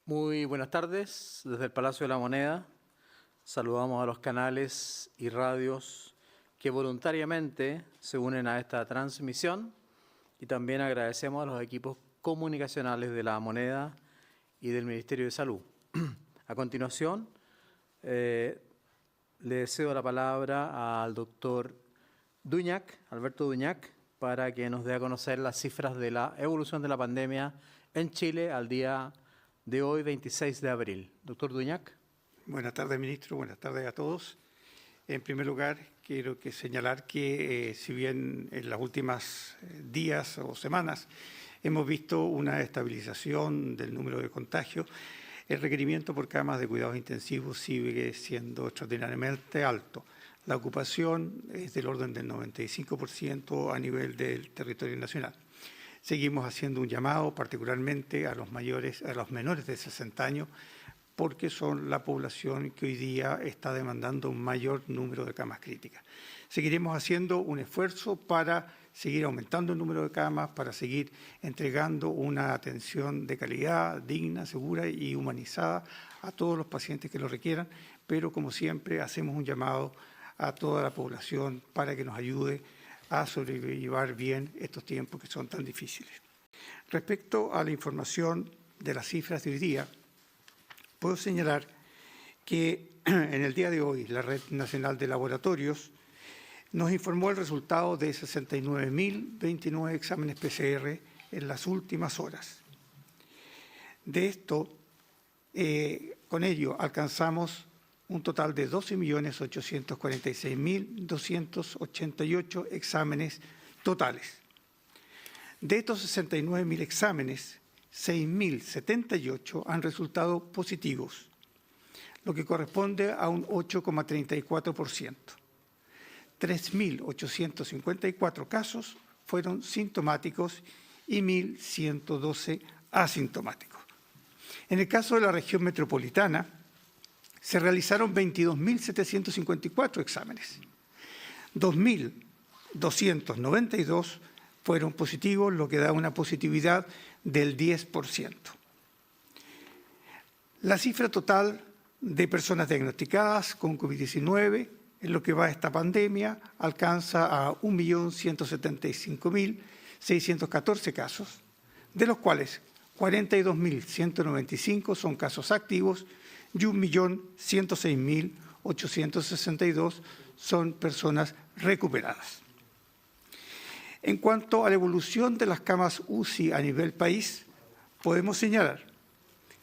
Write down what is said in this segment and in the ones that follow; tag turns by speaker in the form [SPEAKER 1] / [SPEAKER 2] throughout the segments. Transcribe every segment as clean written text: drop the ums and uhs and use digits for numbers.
[SPEAKER 1] Muy buenas tardes. Desde el Palacio de la Moneda saludamos a los canales y radios que voluntariamente se unen a esta transmisión y también agradecemos a los equipos comunicacionales de la Moneda y del Ministerio de Salud. A continuación, le cedo la palabra al doctor Alberto Duñac, para que nos dé a conocer las cifras de la evolución de la pandemia en Chile al día de hoy, 26 de abril. Doctor Duñac.
[SPEAKER 2] Buenas tardes, ministro. Buenas tardes a todos. En primer lugar, quiero señalar que si bien en las últimas días o semanas hemos visto una estabilización del número de contagios, el requerimiento por camas de cuidados intensivos sigue siendo extraordinariamente alto. La ocupación es del orden del 95% a nivel del territorio nacional. Seguimos haciendo un llamado particularmente a los menores de 60 años, porque son la población que hoy día está demandando un mayor número de camas críticas. Seguiremos haciendo un esfuerzo para seguir aumentando el número de camas, para seguir entregando una atención de calidad, digna, segura y humanizada a todos los pacientes que lo requieran, pero como siempre hacemos un llamado a toda la población para que nos ayude a sobrellevar bien estos tiempos que son tan difíciles. Respecto a la información de las cifras de hoy día, puedo señalar que en el día de hoy la Red Nacional de Laboratorios nos informó el resultado de 69.029 exámenes PCR en las últimas horas. De esto, con ello alcanzamos un total de 12.846.288 exámenes totales. De estos 69.000 exámenes, 6.078 han resultado positivos, lo que corresponde a un 8,34%. 3.854 casos fueron sintomáticos y 1.112 asintomáticos. En el caso de la región metropolitana, se realizaron 22.754 exámenes. 2.292 fueron positivos, lo que da una positividad del 10%. La cifra total de personas diagnosticadas con COVID-19 en lo que va a esta pandemia alcanza a 1.175.614 casos, de los cuales 42.195 son casos activos y 1.106.862 son personas recuperadas. En cuanto a la evolución de las camas UCI a nivel país, podemos señalar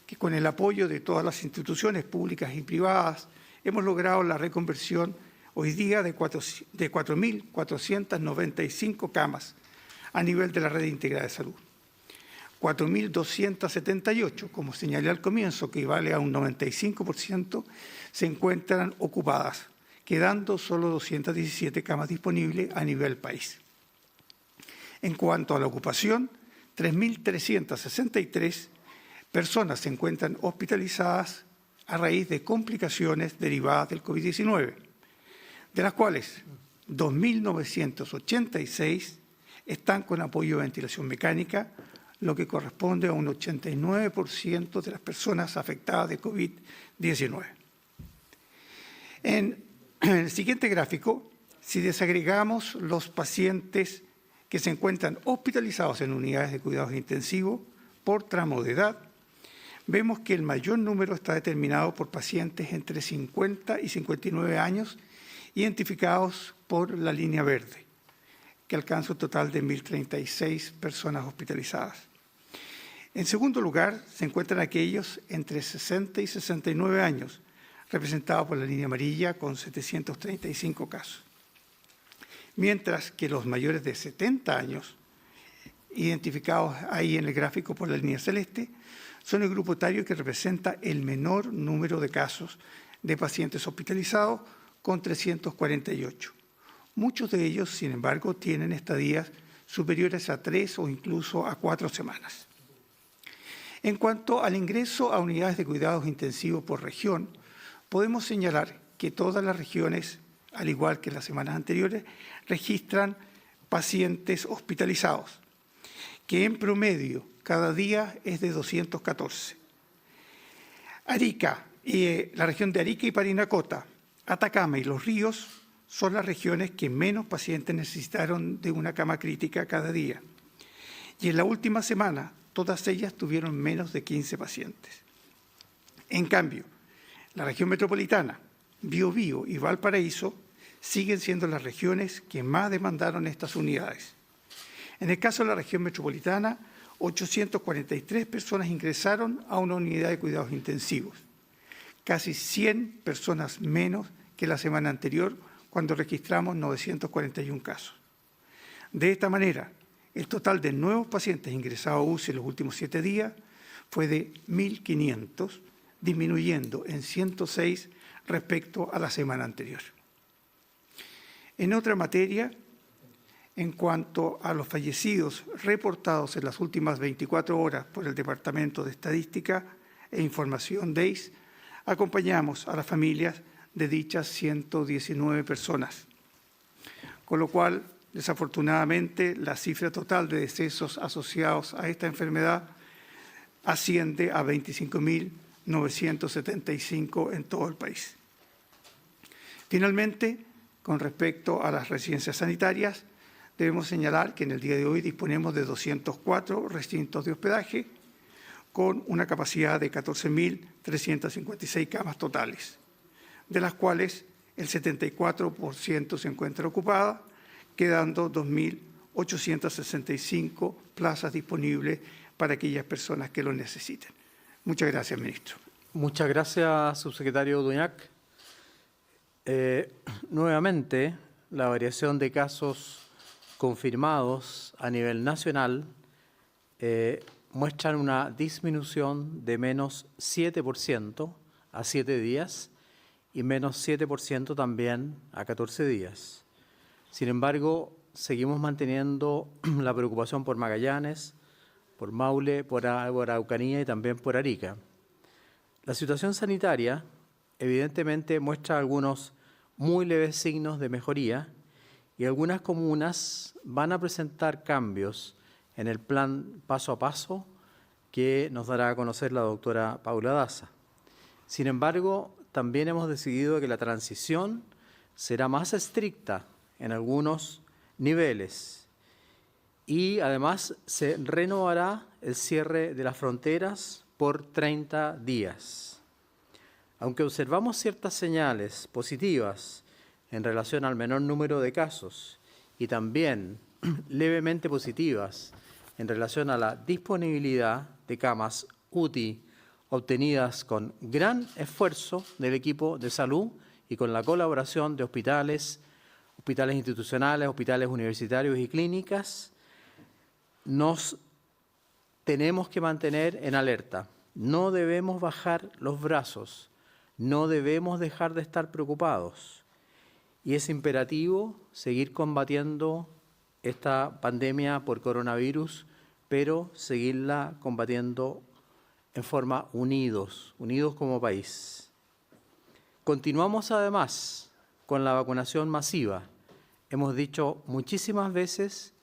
[SPEAKER 2] que con el apoyo de todas las instituciones públicas y privadas hemos logrado la reconversión hoy día de 4.495 camas a nivel de la red integrada de salud. 4.278, como señalé al comienzo, que equivale a un 95%, se encuentran ocupadas, quedando solo 217 camas disponibles a nivel país. En cuanto a la ocupación, 3.363 personas se encuentran hospitalizadas a raíz de complicaciones derivadas del COVID-19, de las cuales 2.986 están con apoyo de ventilación mecánica, lo que corresponde a un 89% de las personas afectadas de COVID-19. En el siguiente gráfico, si desagregamos los pacientes que se encuentran hospitalizados en unidades de cuidados intensivos por tramo de edad, vemos que el mayor número está determinado por pacientes entre 50 y 59 años, identificados por la línea verde, que alcanza un total de 1.036 personas hospitalizadas. En segundo lugar, se encuentran aquellos entre 60 y 69 años, representados por la línea amarilla con 735 casos. Mientras que los mayores de 70 años, identificados ahí en el gráfico por la línea celeste, son el grupo etario que representa el menor número de casos de pacientes hospitalizados, con 348. Muchos de ellos, sin embargo, tienen estadías superiores a 3 o incluso a 4 semanas. En cuanto al ingreso a unidades de cuidados intensivos por región, podemos señalar que todas las regiones, al igual que las semanas anteriores, registran pacientes hospitalizados, que en promedio cada día es de 214. Arica, la región de Arica y Parinacota, Atacama y Los Ríos son las regiones que menos pacientes necesitaron de una cama crítica cada día. Y en la última semana, todas ellas tuvieron menos de 15 pacientes. En cambio, la región metropolitana, Biobío y Valparaíso siguen siendo las regiones que más demandaron estas unidades. En el caso de la región metropolitana, 843 personas ingresaron a una unidad de cuidados intensivos, casi 100 personas menos que la semana anterior, cuando registramos 941 casos. De esta manera, el total de nuevos pacientes ingresados a UCI en los últimos 7 días fue de 1.500, disminuyendo en 106 respecto a la semana anterior. En otra materia, en cuanto a los fallecidos reportados en las últimas 24 horas por el Departamento de Estadística e Información DEIS, acompañamos a las familias de dichas 119 personas, con lo cual, desafortunadamente, la cifra total de decesos asociados a esta enfermedad asciende a 25.975 en todo el país. Finalmente, con respecto a las residencias sanitarias, debemos señalar que en el día de hoy disponemos de 204 recintos de hospedaje con una capacidad de 14.356 camas totales, de las cuales el 74% se encuentra ocupada, quedando 2.865 plazas disponibles para aquellas personas que lo necesiten. Muchas gracias, ministro.
[SPEAKER 1] Muchas gracias, subsecretario Duñac. Nuevamente, la variación de casos confirmados a nivel nacional muestran una disminución de menos 7% a 7 días y menos 7% también a 14 días. Sin embargo, seguimos manteniendo la preocupación por Magallanes, por Maule, por Araucanía y también por Arica. La situación sanitaria evidentemente muestra algunos muy leves signos de mejoría y algunas comunas van a presentar cambios en el plan paso a paso que nos dará a conocer la doctora Paula Daza. Sin embargo, también hemos decidido que la transición será más estricta en algunos niveles y además se renovará el cierre de las fronteras por 30 días. Aunque observamos ciertas señales positivas en relación al menor número de casos y también levemente positivas en relación a la disponibilidad de camas UTI obtenidas con gran esfuerzo del equipo de salud y con la colaboración de hospitales institucionales, hospitales universitarios y clínicas, nos tenemos que mantener en alerta. No debemos bajar los brazos, no debemos dejar de estar preocupados. Y es imperativo seguir combatiendo esta pandemia por coronavirus, pero seguirla combatiendo en forma unidos como país. Continuamos además con la vacunación masiva. Hemos dicho muchísimas veces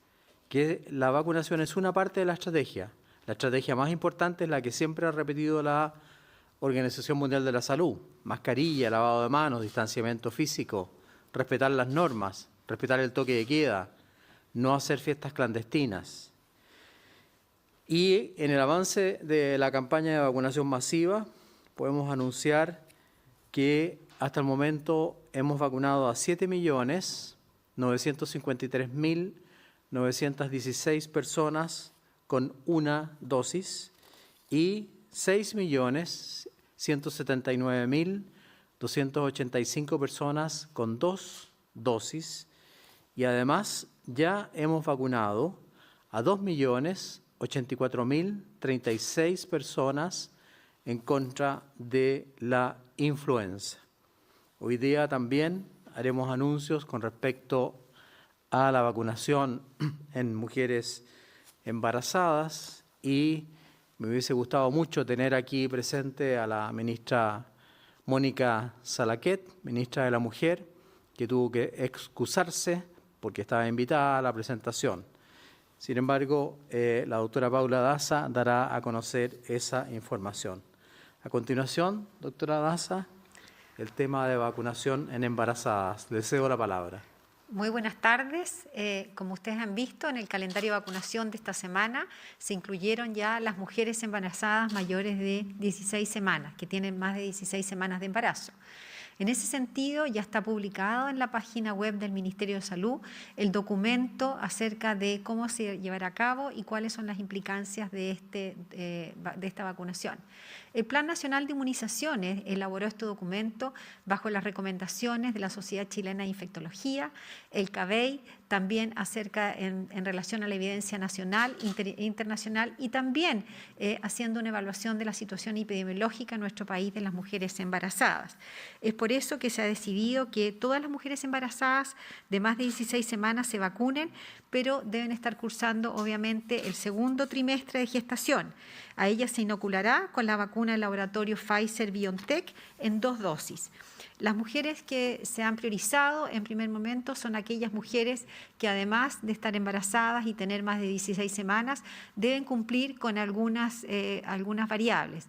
[SPEAKER 1] que la vacunación es una parte de la estrategia. La estrategia más importante es la que siempre ha repetido la Organización Mundial de la Salud: mascarilla, lavado de manos, distanciamiento físico, respetar las normas, respetar el toque de queda, no hacer fiestas clandestinas. Y en el avance de la campaña de vacunación masiva podemos anunciar que hasta el momento hemos vacunado a 7.953.916 personas con una dosis y 6.179.285 personas con 2 dosis, y además ya hemos vacunado a 2.084.036 personas en contra de la influenza. Hoy día también haremos anuncios con respecto a la vacunación en mujeres embarazadas y me hubiese gustado mucho tener aquí presente a la ministra Mónica Salaquet, ministra de la Mujer, que tuvo que excusarse porque estaba invitada a la presentación. Sin embargo, la doctora Paula Daza dará a conocer esa información. A continuación, doctora Daza, el tema de vacunación en embarazadas. Le cedo la palabra.
[SPEAKER 3] Muy buenas tardes. Como ustedes han visto, en el calendario de vacunación de esta semana se incluyeron ya las mujeres embarazadas mayores de 16 semanas, que tienen más de 16 semanas de embarazo. En ese sentido, ya está publicado en la página web del Ministerio de Salud el documento acerca de cómo se llevará a cabo y cuáles son las implicancias de esta vacunación. El Plan Nacional de Inmunizaciones elaboró este documento bajo las recomendaciones de la Sociedad Chilena de Infectología, el CABEI, también en relación a la evidencia nacional e internacional y también haciendo una evaluación de la situación epidemiológica en nuestro país de las mujeres embarazadas. Es por eso que se ha decidido que todas las mujeres embarazadas de más de 16 semanas se vacunen, pero deben estar cursando obviamente el segundo trimestre de gestación. A ellas se inoculará con la vacuna del laboratorio Pfizer-BioNTech en 2 dosis. Las mujeres que se han priorizado en primer momento son aquellas mujeres que además de estar embarazadas y tener más de 16 semanas, deben cumplir con algunas variables.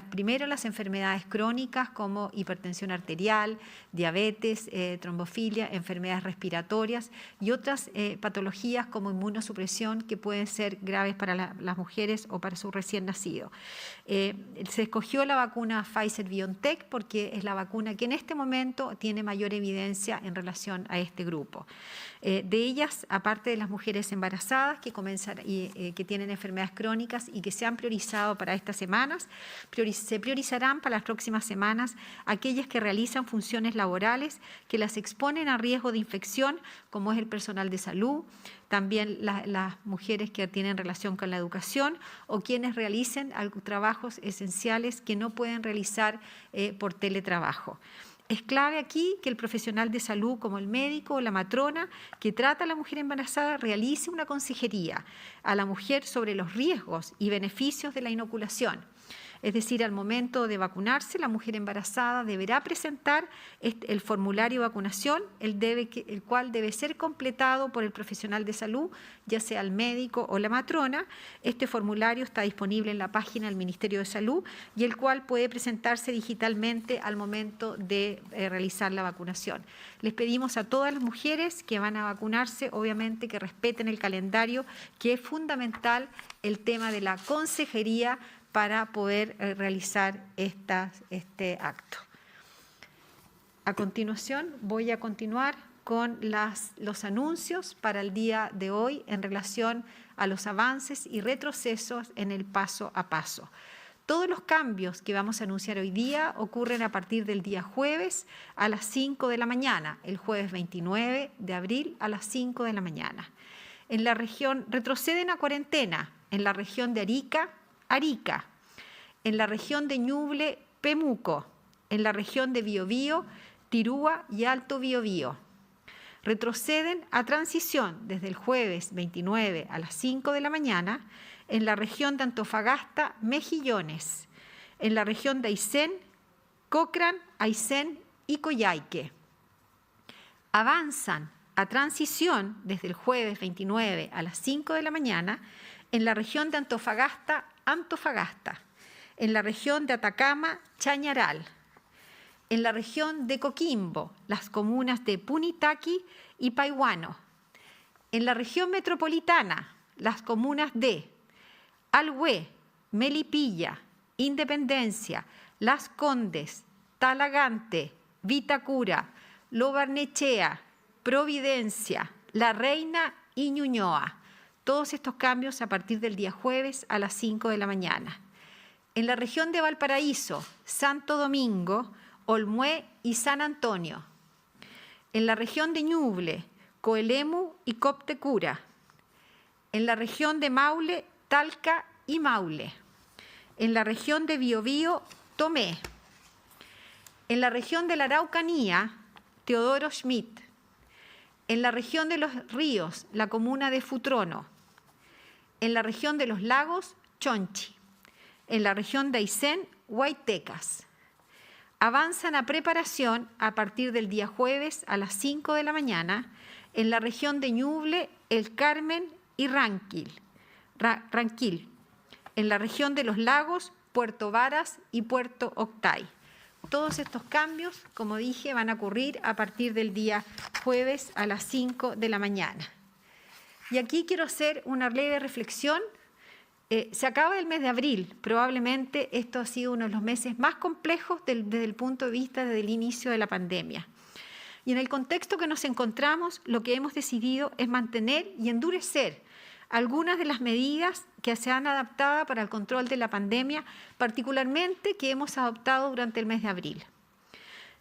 [SPEAKER 3] Primero, las enfermedades crónicas como hipertensión arterial, diabetes, trombofilia, enfermedades respiratorias y otras patologías como inmunosupresión que pueden ser graves para las mujeres o para su recién nacido. Se escogió la vacuna Pfizer-BioNTech porque es la vacuna que en este momento tiene mayor evidencia en relación a este grupo. De ellas, aparte de las mujeres embarazadas que tienen enfermedades crónicas y que se han priorizado para estas semanas, se priorizarán para las próximas semanas aquellas que realizan funciones laborales que las exponen a riesgo de infección, como es el personal de salud, también las mujeres que tienen relación con la educación o quienes realicen trabajos esenciales que no pueden realizar por teletrabajo. Es clave aquí que el profesional de salud, como el médico o la matrona que trata a la mujer embarazada, realice una consejería a la mujer sobre los riesgos y beneficios de la inoculación. Es decir, al momento de vacunarse, la mujer embarazada deberá presentar el formulario de vacunación, el cual debe ser completado por el profesional de salud, ya sea el médico o la matrona. Este formulario está disponible en la página del Ministerio de Salud y el cual puede presentarse digitalmente al momento de realizar la vacunación. Les pedimos a todas las mujeres que van a vacunarse, obviamente, que respeten el calendario, que es fundamental el tema de la consejería para poder realizar este acto. A continuación, voy a continuar con los anuncios para el día de hoy en relación a los avances y retrocesos en el paso a paso. Todos los cambios que vamos a anunciar hoy día ocurren a partir del día jueves a las 5 de la mañana, el jueves 29 de abril a las 5 de la mañana. En la región, retroceden a cuarentena en la región de Arica, en la región de Ñuble, Pemuco, en la región de Biobío, Tirúa y Alto Biobío. Retroceden a transición desde el jueves 29 a las 5 de la mañana en la región de Antofagasta, Mejillones, en la región de Aysén, Cochrane, Aysén y Coyhaique. Avanzan a transición desde el jueves 29 a las 5 de la mañana en la región de Antofagasta, en la región de Atacama, Chañaral, en la región de Coquimbo, las comunas de Punitaqui y Paihuano, en la región metropolitana, las comunas de Alhué, Melipilla, Independencia, Las Condes, Talagante, Vitacura, Lo Barnechea, Providencia, La Reina y Ñuñoa. Todos estos cambios a partir del día jueves a las 5 de la mañana. En la región de Valparaíso, Santo Domingo, Olmué y San Antonio. En la región de Ñuble, Coelemu y Coptecura. En la región de Maule, Talca y Maule. En la región de Biobío, Tomé. En la región de la Araucanía, Teodoro Schmidt. En la región de los Ríos, la comuna de Futrono. En la región de los Lagos, Chonchi. En la región de Aysén, Huaytecas. Avanzan a preparación a partir del día jueves a las 5 de la mañana en la región de Ñuble, El Carmen y Ranquil. En la región de los Lagos, Puerto Varas y Puerto Octay. Todos estos cambios, como dije, van a ocurrir a partir del día jueves a las 5 de la mañana. Y aquí quiero hacer una leve reflexión. Se acaba el mes de abril. Probablemente esto ha sido uno de los meses más complejos desde el punto de vista del inicio de la pandemia. Y en el contexto que nos encontramos, lo que hemos decidido es mantener y endurecer algunas de las medidas que se han adaptado para el control de la pandemia, particularmente que hemos adoptado durante el mes de abril.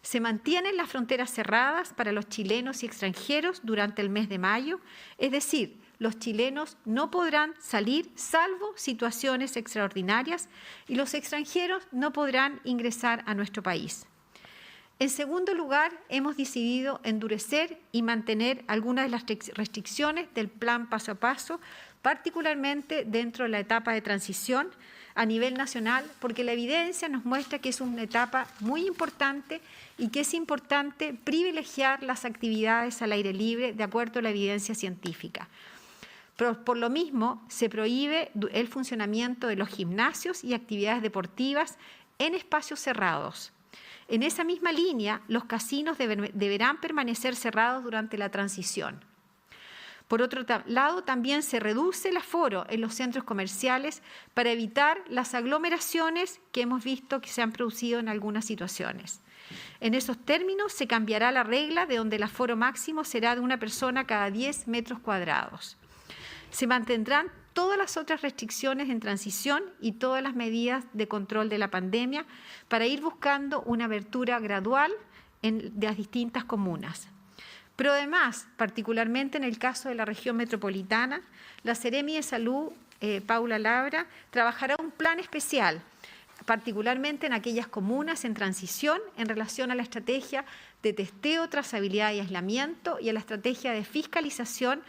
[SPEAKER 3] Se mantienen las fronteras cerradas para los chilenos y extranjeros durante el mes de mayo, es decir, los chilenos no podrán salir salvo situaciones extraordinarias y los extranjeros no podrán ingresar a nuestro país. En segundo lugar, hemos decidido endurecer y mantener algunas de las restricciones del plan paso a paso, particularmente dentro de la etapa de transición a nivel nacional, porque la evidencia nos muestra que es una etapa muy importante y que es importante privilegiar las actividades al aire libre de acuerdo a la evidencia científica. Por lo mismo, se prohíbe el funcionamiento de los gimnasios y actividades deportivas en espacios cerrados. En esa misma línea, los casinos deberán permanecer cerrados durante la transición. Por otro lado, también se reduce el aforo en los centros comerciales para evitar las aglomeraciones que hemos visto que se han producido en algunas situaciones. En esos términos, se cambiará la regla de donde el aforo máximo será de una persona cada 10 metros cuadrados. Se mantendrán todas las otras restricciones en transición y todas las medidas de control de la pandemia para ir buscando una apertura gradual de las distintas comunas. Pero además, particularmente en el caso de la región metropolitana, la Seremi de Salud, Paula Labra, trabajará un plan especial, particularmente en aquellas comunas en transición en relación a la estrategia de testeo, trazabilidad y aislamiento y a la estrategia de fiscalización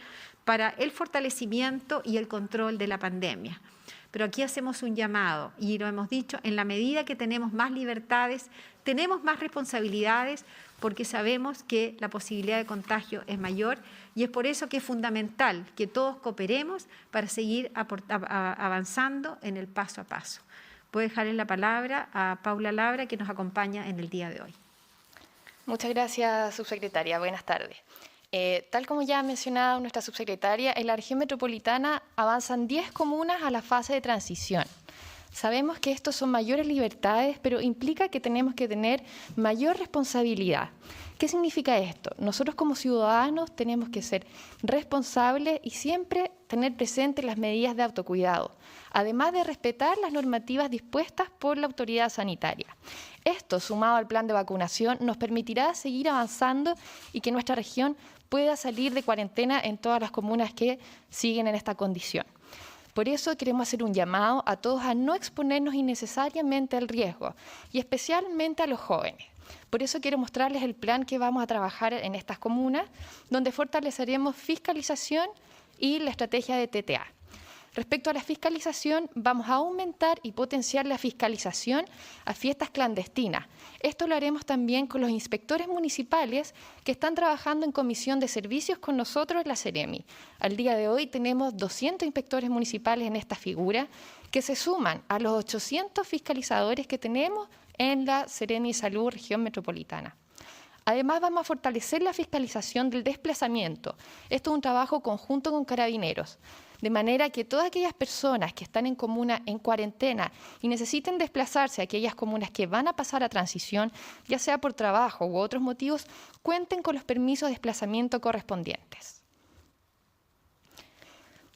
[SPEAKER 3] para el fortalecimiento y el control de la pandemia. Pero aquí hacemos un llamado, y lo hemos dicho, en la medida que tenemos más libertades, tenemos más responsabilidades, porque sabemos que la posibilidad de contagio es mayor, y es por eso que es fundamental que todos cooperemos para seguir avanzando en el paso a paso. Voy a dejarle la palabra a Paula Labra, que nos acompaña en el día de hoy.
[SPEAKER 4] Muchas gracias, subsecretaria. Buenas tardes. Tal como ya ha mencionado nuestra subsecretaria, en la región metropolitana avanzan 10 comunas a la fase de transición. Sabemos que estos son mayores libertades, pero implica que tenemos que tener mayor responsabilidad. ¿Qué significa esto? Nosotros como ciudadanos tenemos que ser responsables y siempre tener presentes las medidas de autocuidado, además de respetar las normativas dispuestas por la autoridad sanitaria. Esto, sumado al plan de vacunación, nos permitirá seguir avanzando y que nuestra región pueda salir de cuarentena en todas las comunas que siguen en esta condición. Por eso queremos hacer un llamado a todos a no exponernos innecesariamente al riesgo, y especialmente a los jóvenes. Por eso quiero mostrarles el plan que vamos a trabajar en estas comunas, donde fortaleceremos fiscalización y la estrategia de TTA. Respecto a la fiscalización, vamos a aumentar y potenciar la fiscalización a fiestas clandestinas. Esto lo haremos también con los inspectores municipales que están trabajando en comisión de servicios con nosotros en la Seremi. Al día de hoy tenemos 200 inspectores municipales en esta figura que se suman a los 800 fiscalizadores que tenemos en la Seremi de Salud Región Metropolitana. Además, vamos a fortalecer la fiscalización del desplazamiento. Esto es un trabajo conjunto con Carabineros, de manera que todas aquellas personas que están en comuna en cuarentena y necesiten desplazarse a aquellas comunas que van a pasar a transición, ya sea por trabajo u otros motivos, cuenten con los permisos de desplazamiento correspondientes.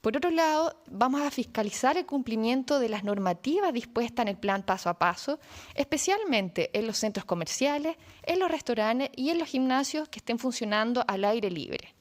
[SPEAKER 4] Por otro lado, vamos a fiscalizar el cumplimiento de las normativas dispuestas en el plan paso a paso, especialmente en los centros comerciales, en los restaurantes y en los gimnasios que estén funcionando al aire libre.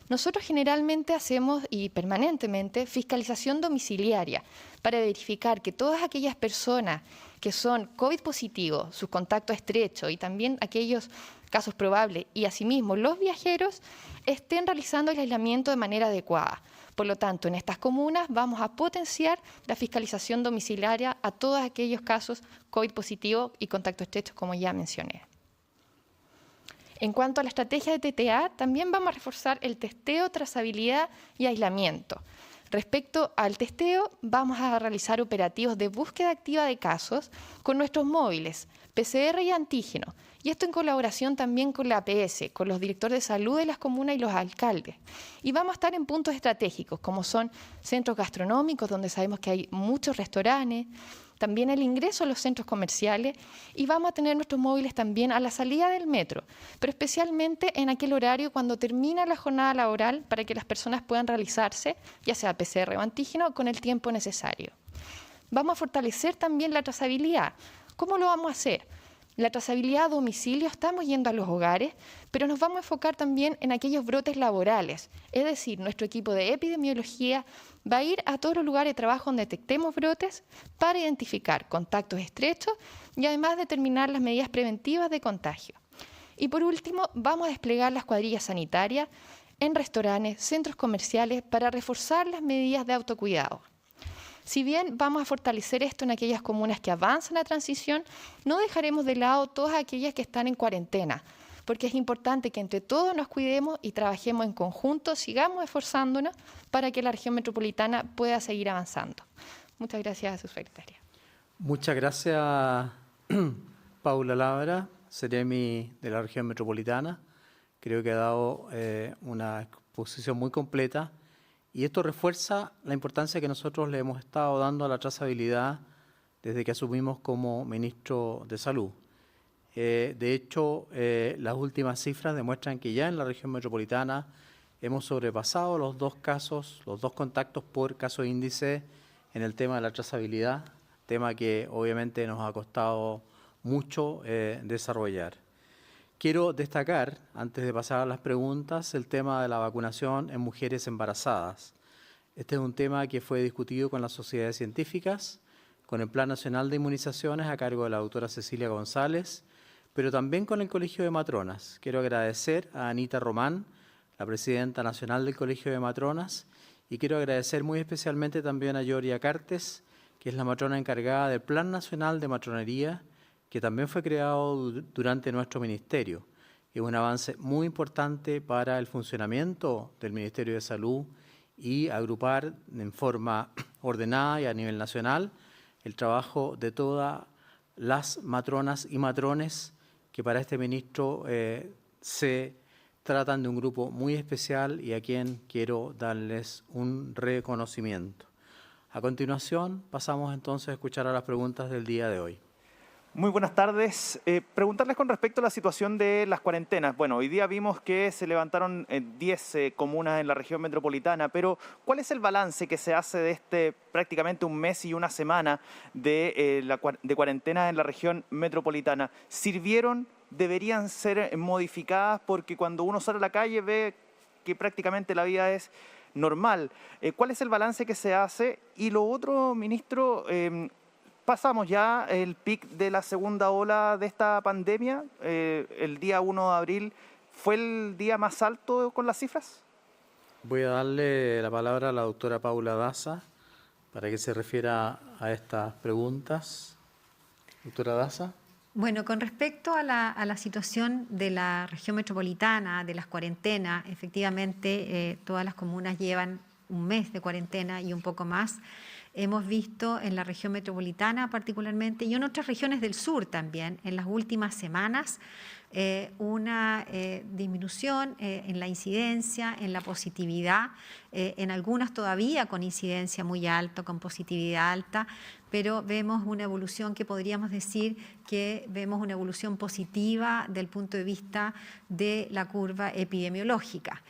[SPEAKER 4] Nosotros generalmente hacemos y permanentemente fiscalización domiciliaria para verificar que todas aquellas personas que son COVID positivos, sus contactos estrechos y también aquellos casos probables y asimismo los viajeros estén realizando el aislamiento de manera adecuada. Por lo tanto, en estas comunas vamos a potenciar la fiscalización domiciliaria a todos aquellos casos COVID positivos y contactos estrechos, como ya mencioné. En cuanto a la estrategia de TTA, también vamos a reforzar el testeo, trazabilidad y aislamiento. Respecto al testeo, vamos a realizar operativos de búsqueda activa de casos con nuestros móviles, PCR y antígeno. Y esto en colaboración también con la APS, con los directores de salud de las comunas y los alcaldes. Y vamos a estar en puntos estratégicos, como son centros gastronómicos, donde sabemos que hay muchos restaurantes, también el ingreso a los centros comerciales, y vamos a tener nuestros móviles también a la salida del metro, pero especialmente en aquel horario cuando termina la jornada laboral para que las personas puedan realizarse, ya sea PCR o antígeno, con el tiempo necesario. Vamos a fortalecer también la trazabilidad. ¿Cómo lo vamos a hacer? La trazabilidad a domicilio, estamos yendo a los hogares, pero nos vamos a enfocar también en aquellos brotes laborales. Es decir, nuestro equipo de epidemiología va a ir a todos los lugares de trabajo donde detectemos brotes para identificar contactos estrechos y además determinar las medidas preventivas de contagio. Y por último, vamos a desplegar las cuadrillas sanitarias en restaurantes, centros comerciales para reforzar las medidas de autocuidado. Si bien vamos a fortalecer esto en aquellas comunas que avanzan la transición, no dejaremos de lado todas aquellas que están en cuarentena, porque es importante que entre todos nos cuidemos y trabajemos en conjunto, sigamos esforzándonos para que la región metropolitana pueda seguir avanzando. Muchas gracias, subsecretaria.
[SPEAKER 1] Muchas gracias, Paula Labra, Seremi de la región metropolitana. Creo que ha dado una exposición muy completa. Y esto refuerza la importancia que nosotros le hemos estado dando a la trazabilidad desde que asumimos como ministro de Salud. De hecho, las últimas cifras demuestran que ya en la región metropolitana hemos sobrepasado los 2 casos, los 2 contactos por caso índice en el tema de la trazabilidad, tema que obviamente nos ha costado mucho desarrollar. Quiero destacar, antes de pasar a las preguntas, el tema de la vacunación en mujeres embarazadas. Este es un tema que fue discutido con las sociedades científicas, con el Plan Nacional de Inmunizaciones a cargo de la doctora Cecilia González, pero también con el Colegio de Matronas. Quiero agradecer a Anita Román, la presidenta nacional del Colegio de Matronas, y quiero agradecer muy especialmente también a Yoria Cartes, que es la matrona encargada del Plan Nacional de Matronería, que también fue creado durante nuestro ministerio. Es un avance muy importante para el funcionamiento del Ministerio de Salud y agrupar en forma ordenada y a nivel nacional el trabajo de todas las matronas y matrones que para este ministro se tratan de un grupo muy especial y a quien quiero darles un reconocimiento. A continuación, pasamos entonces a escuchar a las preguntas del día de hoy.
[SPEAKER 5] Muy buenas tardes. Preguntarles con respecto a la situación de las cuarentenas. Bueno, hoy día vimos que se levantaron 10 comunas en la región metropolitana, pero ¿cuál es el balance que se hace de este prácticamente un mes y una semana de cuarentena en la región metropolitana? ¿Sirvieron? ¿Deberían ser modificadas? Porque cuando uno sale a la calle ve que prácticamente la vida es normal. ¿Cuál es el balance que se hace? Y lo otro, ministro, pasamos ya el pic de la segunda ola de esta pandemia. El día 1 de abril fue el día más alto con las cifras.
[SPEAKER 1] Voy a darle la palabra a la doctora Paula Daza para que se refiera a estas preguntas. Doctora Daza.
[SPEAKER 3] Bueno, con respecto a la situación de la región metropolitana, de las cuarentenas, efectivamente todas las comunas llevan un mes de cuarentena y un poco más. Hemos visto en la región metropolitana particularmente y en otras regiones del sur también, en las últimas semanas, una disminución en la incidencia, en la positividad, en algunas todavía con incidencia muy alta, con positividad alta, pero vemos una evolución que podríamos decir que vemos una evolución positiva del punto de vista de la curva epidemiológica.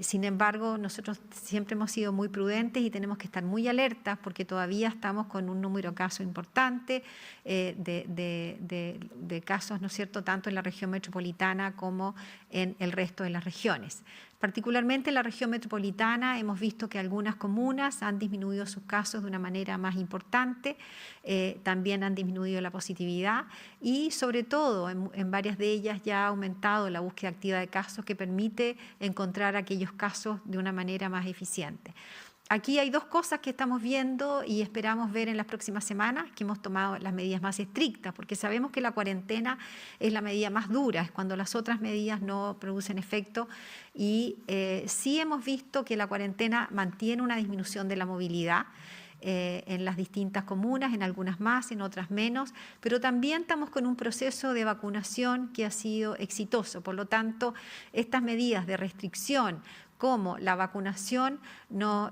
[SPEAKER 3] Sin embargo, nosotros siempre hemos sido muy prudentes y tenemos que estar muy alertas porque todavía estamos con un número de casos importante de casos, ¿no es cierto?, tanto en la región metropolitana como en el resto de las regiones. Particularmente en la región metropolitana hemos visto que algunas comunas han disminuido sus casos de una manera más importante, también han disminuido la positividad y sobre todo en varias de ellas ya ha aumentado la búsqueda activa de casos que permite encontrar aquellos casos de una manera más eficiente. Aquí hay dos cosas que estamos viendo y esperamos ver en las próximas semanas, que hemos tomado las medidas más estrictas, porque sabemos que la cuarentena es la medida más dura, es cuando las otras medidas no producen efecto, y sí hemos visto que la cuarentena mantiene una disminución de la movilidad en las distintas comunas, en algunas más, en otras menos, pero también estamos con un proceso de vacunación que ha sido exitoso. Por lo tanto, estas medidas de restricción como la vacunación,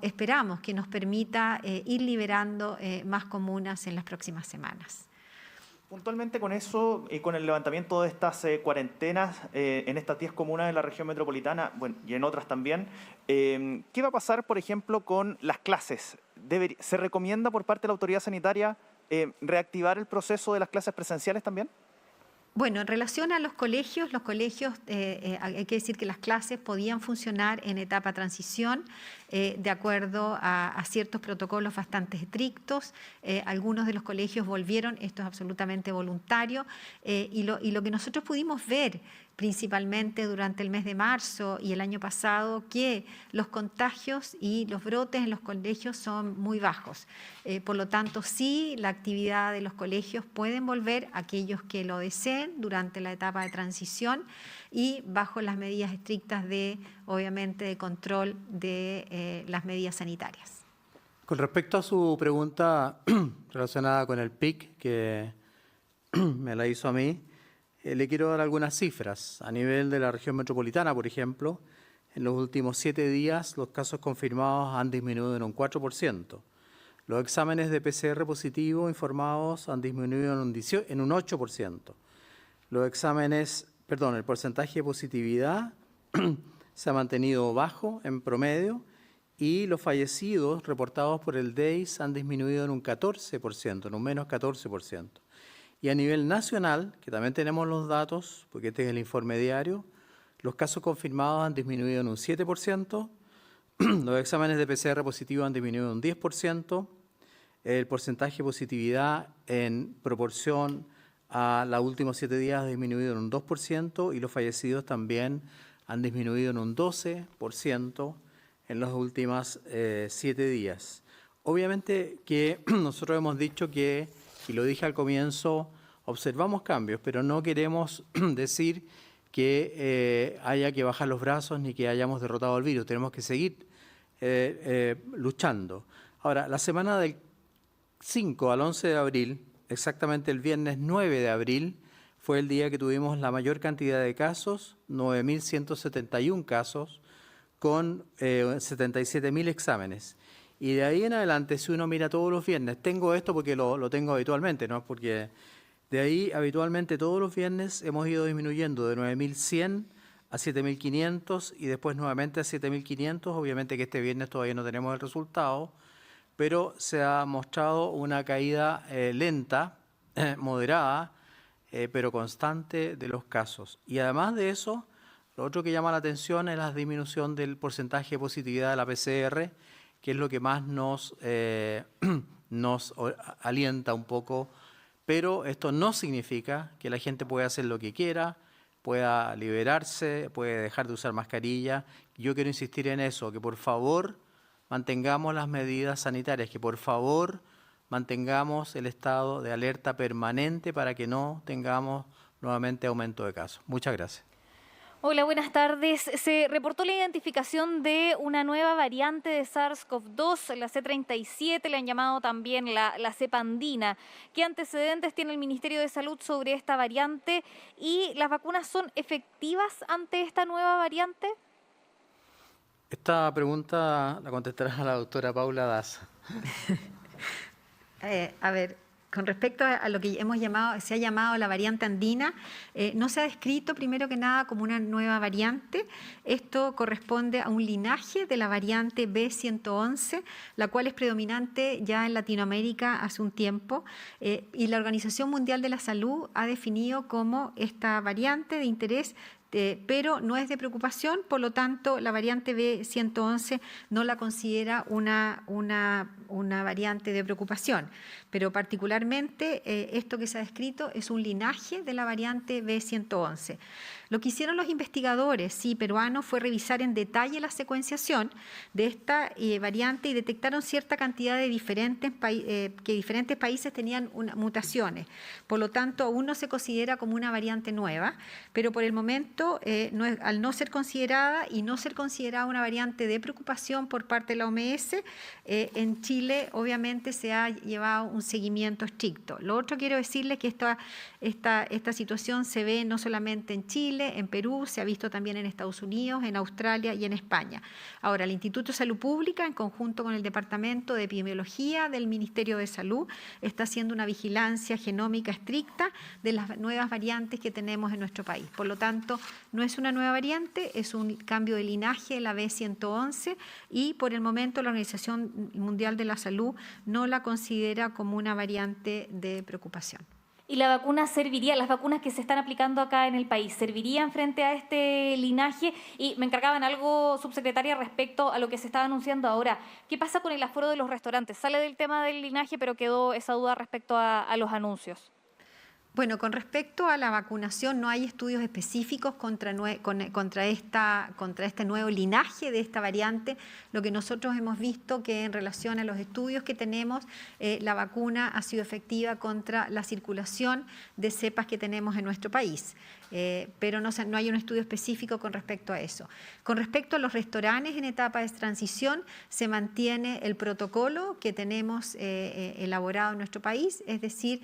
[SPEAKER 3] esperamos que nos permita ir liberando más comunas en las próximas semanas.
[SPEAKER 5] Puntualmente con eso y con el levantamiento de estas cuarentenas en estas 10 comunas de la región metropolitana, bueno, y en otras también, ¿qué va a pasar, por ejemplo, con las clases? ¿Se recomienda por parte de la autoridad sanitaria reactivar el proceso de las clases presenciales también?
[SPEAKER 3] Bueno, en relación a los colegios hay que decir que las clases podían funcionar en etapa transición de acuerdo a ciertos protocolos bastante estrictos. Algunos de los colegios volvieron, esto es absolutamente voluntario, y lo que nosotros pudimos ver principalmente durante el mes de marzo y el año pasado, que los contagios y los brotes en los colegios son muy bajos. Por lo tanto, sí, la actividad de los colegios pueden volver aquellos que lo deseen durante la etapa de transición y bajo las medidas estrictas obviamente, de control de las medidas sanitarias.
[SPEAKER 1] Con respecto a su pregunta relacionada con el PIC, que me la hizo a mí, le quiero dar algunas cifras. A nivel de la región metropolitana, por ejemplo, en los últimos 7 días los casos confirmados han disminuido en un 4%. Los exámenes de PCR positivo informados han disminuido en un 8%. El porcentaje de positividad se ha mantenido bajo en promedio y los fallecidos reportados por el DEIS han disminuido en un 14%, en un menos 14%. Y a nivel nacional, que también tenemos los datos, porque este es el informe diario, los casos confirmados han disminuido en un 7%, los exámenes de PCR positivo han disminuido en un 10%, el porcentaje de positividad en proporción a los últimos 7 días ha disminuido en un 2% y los fallecidos también han disminuido en un 12% en los últimos 7 días. Obviamente que nosotros hemos dicho que, y lo dije al comienzo, observamos cambios, pero no queremos decir que haya que bajar los brazos ni que hayamos derrotado al virus. Tenemos que seguir luchando. Ahora, la semana del 5 al 11 de abril, exactamente el viernes 9 de abril, fue el día que tuvimos la mayor cantidad de casos, 9.171 casos, con 77.000 exámenes. Y de ahí en adelante, si uno mira todos los viernes, tengo esto porque lo tengo habitualmente, ¿no? Porque de ahí habitualmente todos los viernes hemos ido disminuyendo de 9.100 a 7.500 y después nuevamente a 7.500. Obviamente que este viernes todavía no tenemos el resultado, pero se ha mostrado una caída lenta, moderada, pero constante de los casos. Y además de eso, lo otro que llama la atención es la disminución del porcentaje de positividad de la PCR, que es lo que más nos alienta un poco, pero esto no significa que la gente pueda hacer lo que quiera, pueda liberarse, puede dejar de usar mascarilla. Yo quiero insistir en eso, que por favor mantengamos las medidas sanitarias, que por favor mantengamos el estado de alerta permanente para que no tengamos nuevamente aumento de casos. Muchas gracias.
[SPEAKER 6] Hola, buenas tardes. Se reportó la identificación de una nueva variante de SARS-CoV-2, la C37, le han llamado también la cepa andina. ¿Qué antecedentes tiene el Ministerio de Salud sobre esta variante y las vacunas son efectivas ante esta nueva variante?
[SPEAKER 1] Esta pregunta la contestará la doctora Paula Daza.
[SPEAKER 3] Con respecto a lo que se ha llamado la variante andina, no se ha descrito primero que nada como una nueva variante. Esto corresponde a un linaje de la variante B111, la cual es predominante ya en Latinoamérica hace un tiempo, y la Organización Mundial de la Salud ha definido como esta variante de interés pero no es de preocupación, por lo tanto la variante B111 no la considera una variante de preocupación, pero particularmente esto que se ha descrito es un linaje de la variante B111. Lo que hicieron los investigadores peruanos fue revisar en detalle la secuenciación de esta variante y detectaron cierta cantidad de que diferentes países tenían mutaciones. Por lo tanto, aún no se considera como una variante nueva, pero por el momento, al no ser considerada y no ser considerada una variante de preocupación por parte de la OMS, en Chile obviamente se ha llevado un seguimiento estricto. Lo otro quiero decirles que esta situación se ve no solamente en Chile, en Perú, se ha visto también en Estados Unidos, en Australia y en España. Ahora, el Instituto de Salud Pública, en conjunto con el Departamento de Epidemiología del Ministerio de Salud, está haciendo una vigilancia genómica estricta de las nuevas variantes que tenemos en nuestro país. Por lo tanto, no es una nueva variante, es un cambio de linaje de la B111 y por el momento la Organización Mundial de la Salud no la considera como una variante de preocupación.
[SPEAKER 6] ¿Y la vacuna serviría, las vacunas que se están aplicando acá en el país, servirían frente a este linaje? Y me encargaban algo, subsecretaria, respecto a lo que se estaba anunciando ahora. ¿Qué pasa con el aforo de los restaurantes? Sale del tema del linaje, pero quedó esa duda respecto a los anuncios.
[SPEAKER 3] Bueno, con respecto a la vacunación, no hay estudios específicos contra este nuevo linaje de esta variante. Lo que nosotros hemos visto que en relación a los estudios que tenemos, la vacuna ha sido efectiva contra la circulación de cepas que tenemos en nuestro país. Pero no hay un estudio específico con respecto a eso. Con respecto a los restaurantes en etapa de transición, se mantiene el protocolo que tenemos elaborado en nuestro país, es decir,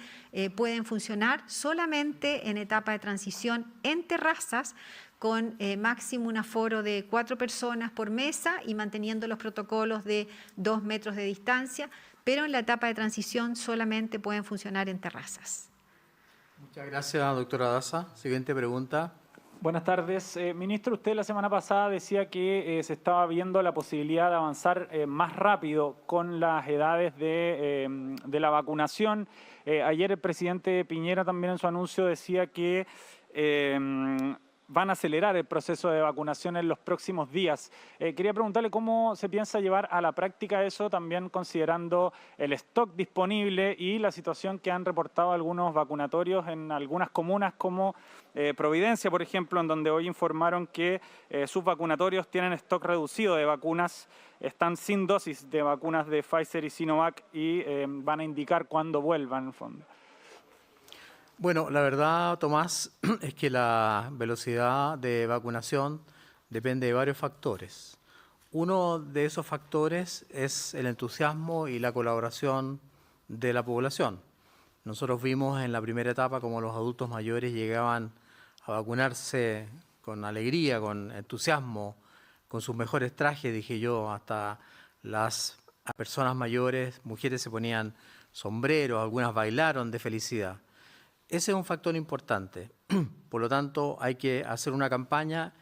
[SPEAKER 3] pueden funcionar solamente en etapa de transición en terrazas con máximo un aforo de 4 personas por mesa y manteniendo los protocolos de 2 metros de distancia, pero en la etapa de transición solamente pueden funcionar en terrazas.
[SPEAKER 1] Muchas gracias, doctora Daza. Siguiente pregunta.
[SPEAKER 7] Buenas tardes. Ministro, usted la semana pasada decía que se estaba viendo la posibilidad de avanzar más rápido con las edades de la vacunación. Ayer el presidente Piñera también en su anuncio decía que van a acelerar el proceso de vacunación en los próximos días. Quería preguntarle cómo se piensa llevar a la práctica eso, también considerando el stock disponible y la situación que han reportado algunos vacunatorios en algunas comunas como Providencia, por ejemplo, en donde hoy informaron que sus vacunatorios tienen stock reducido de vacunas, están sin dosis de vacunas de Pfizer y Sinovac y van a indicar cuándo vuelvan, en el fondo.
[SPEAKER 1] Bueno, la verdad, Tomás, es que la velocidad de vacunación depende de varios factores. Uno de esos factores es el entusiasmo y la colaboración de la población. Nosotros vimos en la primera etapa cómo los adultos mayores llegaban a vacunarse con alegría, con entusiasmo, con sus mejores trajes, dije yo, hasta las personas mayores, mujeres se ponían sombreros, algunas bailaron de felicidad. Ese es un factor importante. Por lo tanto, hay que hacer una campaña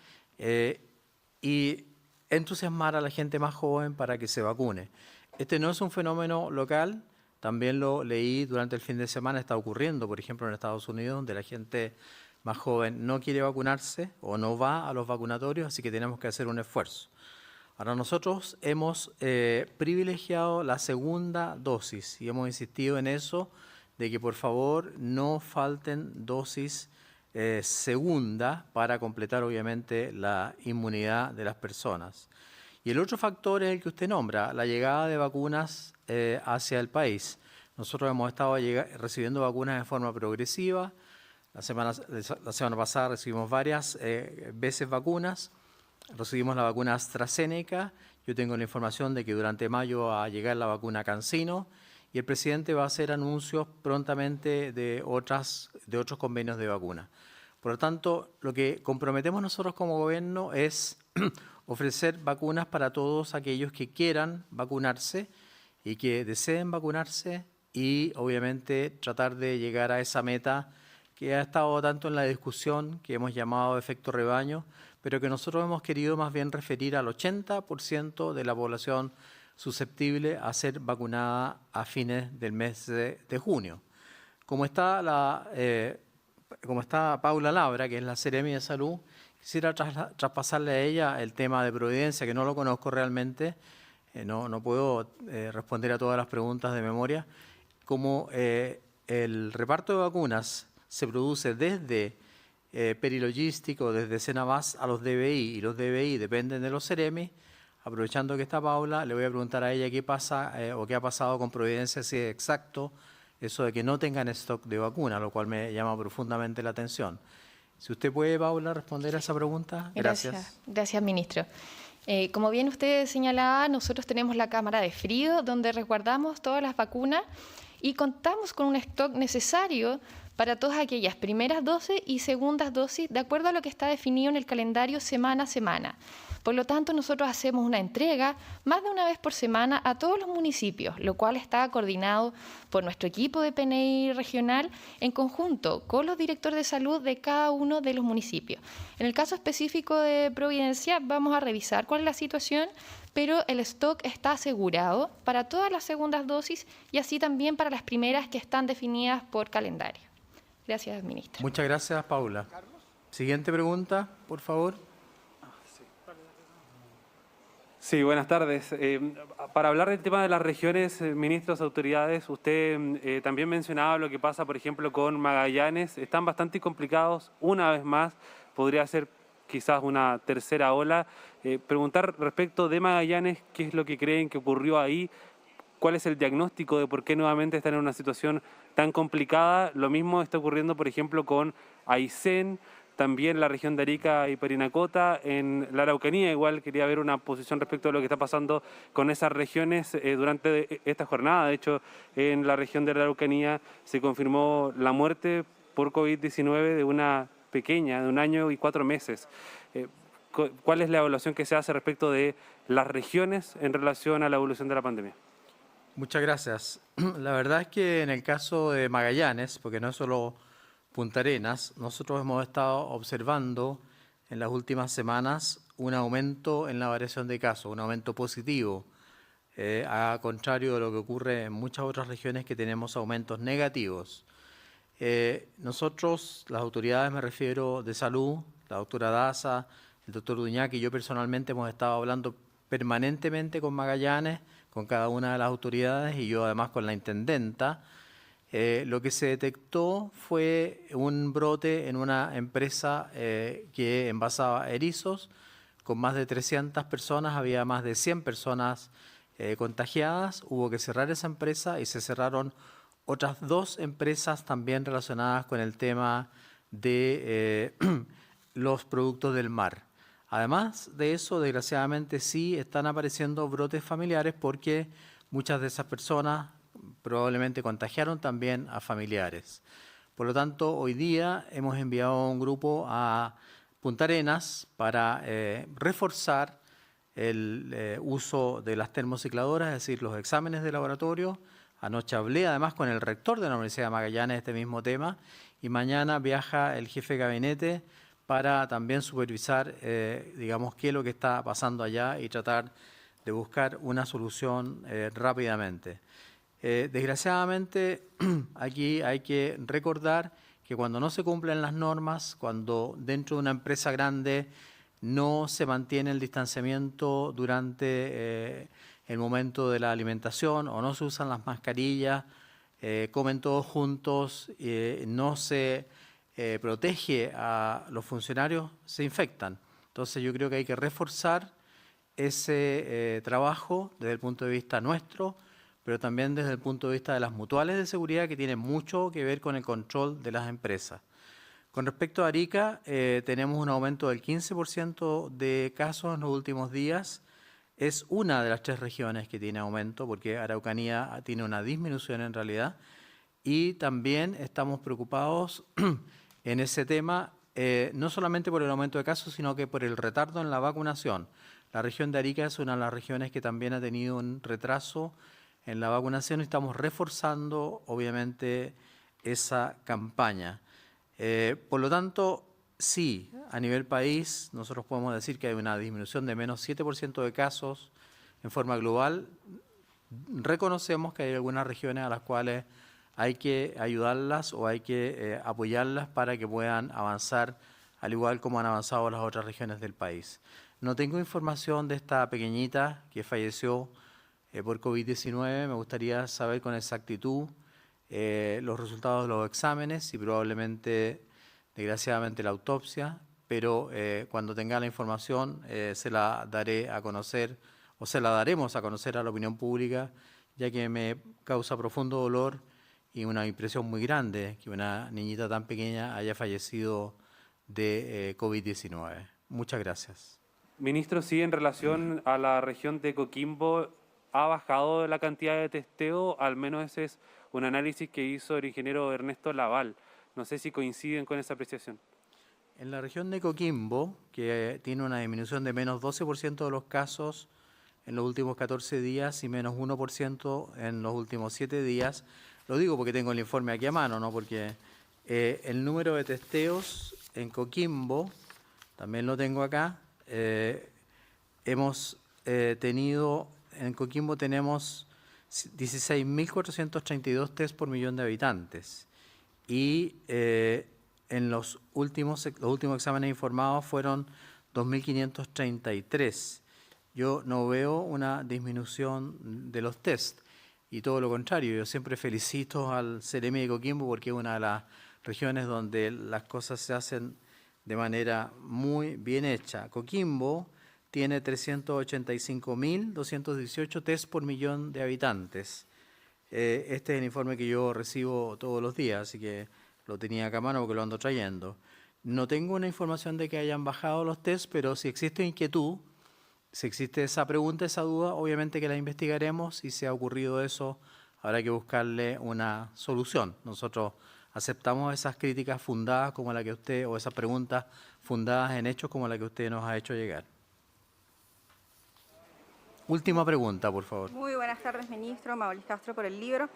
[SPEAKER 1] y entusiasmar a la gente más joven para que se vacune. Este no es un fenómeno local, también lo leí durante el fin de semana, está ocurriendo, por ejemplo, en Estados Unidos, donde la gente más joven no quiere vacunarse o no va a los vacunatorios, así que tenemos que hacer un esfuerzo. Ahora, nosotros hemos privilegiado la segunda dosis y hemos insistido en eso, de que por favor no falten dosis segunda para completar obviamente la inmunidad de las personas. Y el otro factor es el que usted nombra, la llegada de vacunas hacia el país. Nosotros hemos estado recibiendo vacunas de forma progresiva. La semana pasada recibimos varias veces vacunas. Recibimos la vacuna AstraZeneca. Yo tengo la información de que durante mayo va a llegar la vacuna CanSino. Y el presidente va a hacer anuncios prontamente de otros convenios de vacuna. Por lo tanto, lo que comprometemos nosotros como gobierno es ofrecer vacunas para todos aquellos que quieran vacunarse y que deseen vacunarse y obviamente tratar de llegar a esa meta que ha estado tanto en la discusión que hemos llamado efecto rebaño, pero que nosotros hemos querido más bien referir al 80% de la población susceptible a ser vacunada a fines del mes de junio. Como está Paula Labra, que es la Seremi de Salud, Quisiera traspasarle a ella el tema de Providencia, que no lo conozco realmente, no puedo responder a todas las preguntas de memoria. Como el reparto de vacunas se produce desde Perilogístico, desde Senavas a los DBI, y los DBI dependen de los Ceremi, aprovechando que está Paula, le voy a preguntar a ella qué pasa o qué ha pasado con Providencia, si es exacto eso de que no tengan stock de vacunas, lo cual me llama profundamente la atención. Si usted puede, Paula, responder a esa pregunta. Gracias.
[SPEAKER 4] Gracias, ministro. Como bien usted señalaba, nosotros tenemos la cámara de frío donde resguardamos todas las vacunas y contamos con un stock necesario para todas aquellas primeras dosis y segundas dosis de acuerdo a lo que está definido en el calendario semana a semana. Por lo tanto, nosotros hacemos una entrega más de una vez por semana a todos los municipios, lo cual está coordinado por nuestro equipo de PNI regional en conjunto con los directores de salud de cada uno de los municipios. En el caso específico de Providencia, vamos a revisar cuál es la situación, pero el stock está asegurado para todas las segundas dosis y así también para las primeras que están definidas por calendario. Gracias, ministro.
[SPEAKER 1] Muchas gracias, Paula. Siguiente pregunta, por favor.
[SPEAKER 8] Sí, buenas tardes. Para hablar del tema de las regiones, ministros, autoridades, usted también mencionaba lo que pasa, por ejemplo, con Magallanes. Están bastante complicados, una vez más, podría ser quizás una tercera ola. Preguntar respecto de Magallanes, ¿qué es lo que creen que ocurrió ahí? ¿Cuál es el diagnóstico de por qué nuevamente están en una situación tan complicada? Lo mismo está ocurriendo, por ejemplo, con Aysén, también la región de Arica y Parinacota, en la Araucanía. Igual quería ver una posición respecto a lo que está pasando con esas regiones durante esta jornada. De hecho, en la región de la Araucanía se confirmó la muerte por COVID-19 de una pequeña, de 1 año y 4 meses. ¿Cuál es la evaluación que se hace respecto de las regiones en relación a la evolución de la pandemia?
[SPEAKER 1] Muchas gracias. La verdad es que en el caso de Magallanes, porque no es solo Punta Arenas, nosotros hemos estado observando en las últimas semanas un aumento en la variación de casos, un aumento positivo, a contrario de lo que ocurre en muchas otras regiones que tenemos aumentos negativos. Nosotros, las autoridades, me refiero de salud, la doctora Daza, el doctor Duñac y yo personalmente hemos estado hablando permanentemente con Magallanes, con cada una de las autoridades y yo además con la intendenta. Lo que se detectó fue un brote en una empresa que envasaba erizos con más de 300 personas, había más de 100 personas contagiadas, hubo que cerrar esa empresa y se cerraron otras 2 empresas también relacionadas con el tema de los productos del mar. Además de eso, desgraciadamente sí están apareciendo brotes familiares porque muchas de esas personas probablemente contagiaron también a familiares. Por lo tanto, hoy día hemos enviado un grupo a Punta Arenas para reforzar el uso de las termocicladoras, es decir, los exámenes de laboratorio. Anoche hablé además con el rector de la Universidad de Magallanes de este mismo tema y mañana viaja el jefe de gabinete para también supervisar, digamos, qué es lo que está pasando allá y tratar de buscar una solución rápidamente. Desgraciadamente, aquí hay que recordar que cuando no se cumplen las normas, cuando dentro de una empresa grande no se mantiene el distanciamiento durante el momento de la alimentación o no se usan las mascarillas, comen todos juntos, no se protege a los funcionarios, se infectan. Entonces yo creo que hay que reforzar ese trabajo desde el punto de vista nuestro, pero también desde el punto de vista de las mutuales de seguridad que tienen mucho que ver con el control de las empresas. Con respecto a Arica, tenemos un aumento del 15% de casos en los últimos días. Es una de las 3 regiones que tiene aumento, porque Araucanía tiene una disminución en realidad. Y también estamos preocupados en ese tema, no solamente por el aumento de casos, sino que por el retardo en la vacunación. La región de Arica es una de las regiones que también ha tenido un retraso en la vacunación y estamos reforzando, obviamente, esa campaña. Por lo tanto, sí, a nivel país, nosotros podemos decir que hay una disminución de menos 7% de casos en forma global. Reconocemos que hay algunas regiones a las cuales hay que ayudarlas o hay que apoyarlas para que puedan avanzar al igual como han avanzado las otras regiones del país. No tengo información de esta pequeñita que falleció por COVID-19. Me gustaría saber con exactitud los resultados de los exámenes y probablemente, desgraciadamente, la autopsia, pero cuando tenga la información se la daré a conocer o se la daremos a conocer a la opinión pública, ya que me causa profundo dolor y una impresión muy grande que una niñita tan pequeña haya fallecido de COVID-19. Muchas gracias.
[SPEAKER 8] Ministro, sí, en relación a la región de Coquimbo, ¿ha bajado la cantidad de testeo? Al menos ese es un análisis que hizo el ingeniero Ernesto Laval. No sé si coinciden con esa apreciación.
[SPEAKER 1] En la región de Coquimbo, que tiene una disminución de menos 12% de los casos en los últimos 14 días y menos 1% en los últimos 7 días, lo digo porque tengo el informe aquí a mano, ¿no? Porque el número de testeos en Coquimbo, también lo tengo acá, hemos tenido, en Coquimbo tenemos 16.432 test por millón de habitantes y en los últimos exámenes informados fueron 2.533. Yo no veo una disminución de los test y todo lo contrario. Yo siempre felicito al Ceremi de Coquimbo porque es una de las regiones donde las cosas se hacen de manera muy bien hecha. Coquimbo tiene 385.218 test por millón de habitantes. Este es el informe que yo recibo todos los días, así que lo tenía acá a mano porque lo ando trayendo. No tengo una información de que hayan bajado los test, pero si existe inquietud, si existe esa pregunta, esa duda, obviamente que la investigaremos y si ha ocurrido eso, habrá que buscarle una solución. Nosotros aceptamos esas críticas fundadas como la que usted, o esas preguntas fundadas en hechos como la que usted nos ha hecho llegar. Última pregunta, por favor.
[SPEAKER 9] Muy buenas tardes, ministro. Mauricio Castro por El Libro.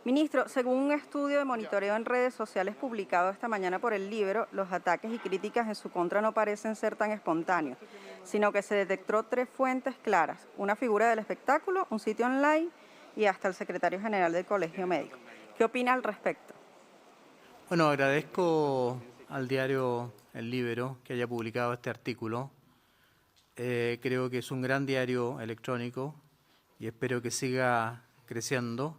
[SPEAKER 9] Ministro, según un estudio de monitoreo en redes sociales publicado esta mañana por El Libro, los ataques y críticas en su contra no parecen ser tan espontáneos, sino que se detectó 3 fuentes claras: una figura del espectáculo, un sitio online y hasta el secretario general del Colegio Médico. ¿Qué opina al respecto?
[SPEAKER 1] Bueno, agradezco al diario El Libro que haya publicado este artículo. Creo que es un gran diario electrónico y espero que siga creciendo.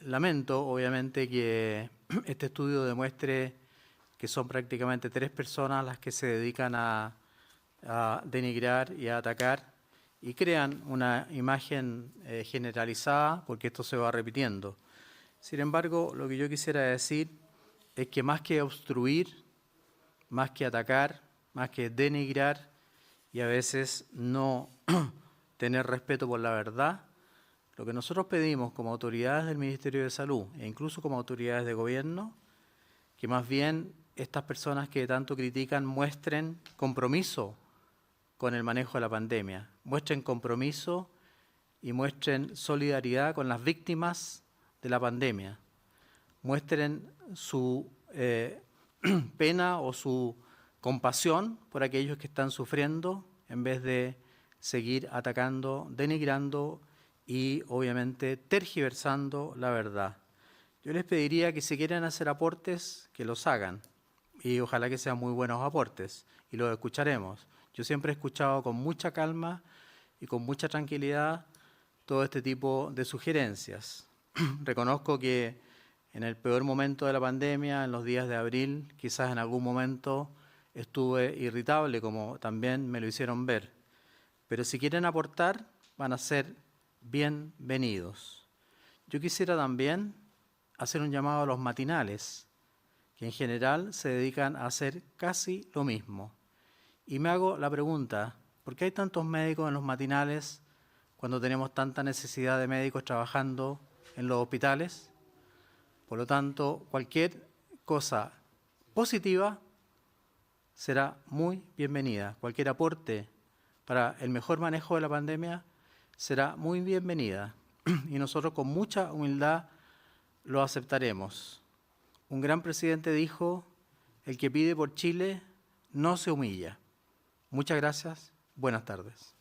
[SPEAKER 1] Lamento, obviamente, que este estudio demuestre que son prácticamente 3 personas las que se dedican a denigrar y a atacar y crean una imagen generalizada, porque esto se va repitiendo. Sin embargo, lo que yo quisiera decir es que más que obstruir, más que atacar, más que denigrar y a veces no tener respeto por la verdad, lo que nosotros pedimos como autoridades del Ministerio de Salud e incluso como autoridades de gobierno, que más bien estas personas que tanto critican muestren compromiso con el manejo de la pandemia, muestren compromiso y muestren solidaridad con las víctimas de la pandemia, muestren su pena o su compasión por aquellos que están sufriendo en vez de seguir atacando, denigrando y obviamente tergiversando la verdad. Yo les pediría que si quieren hacer aportes, que los hagan y ojalá que sean muy buenos aportes y los escucharemos. Yo siempre he escuchado con mucha calma y con mucha tranquilidad todo este tipo de sugerencias. Reconozco que en el peor momento de la pandemia, en los días de abril, quizás en algún momento estuve irritable, como también me lo hicieron ver. Pero si quieren aportar, van a ser bienvenidos. Yo quisiera también hacer un llamado a los matinales, que en general se dedican a hacer casi lo mismo. Y me hago la pregunta, ¿por qué hay tantos médicos en los matinales cuando tenemos tanta necesidad de médicos trabajando en los hospitales? Por lo tanto, cualquier cosa positiva será muy bienvenida. Cualquier aporte para el mejor manejo de la pandemia será muy bienvenida. Y nosotros con mucha humildad lo aceptaremos. Un gran presidente dijo, el que pide por Chile no se humilla. Muchas gracias, buenas tardes.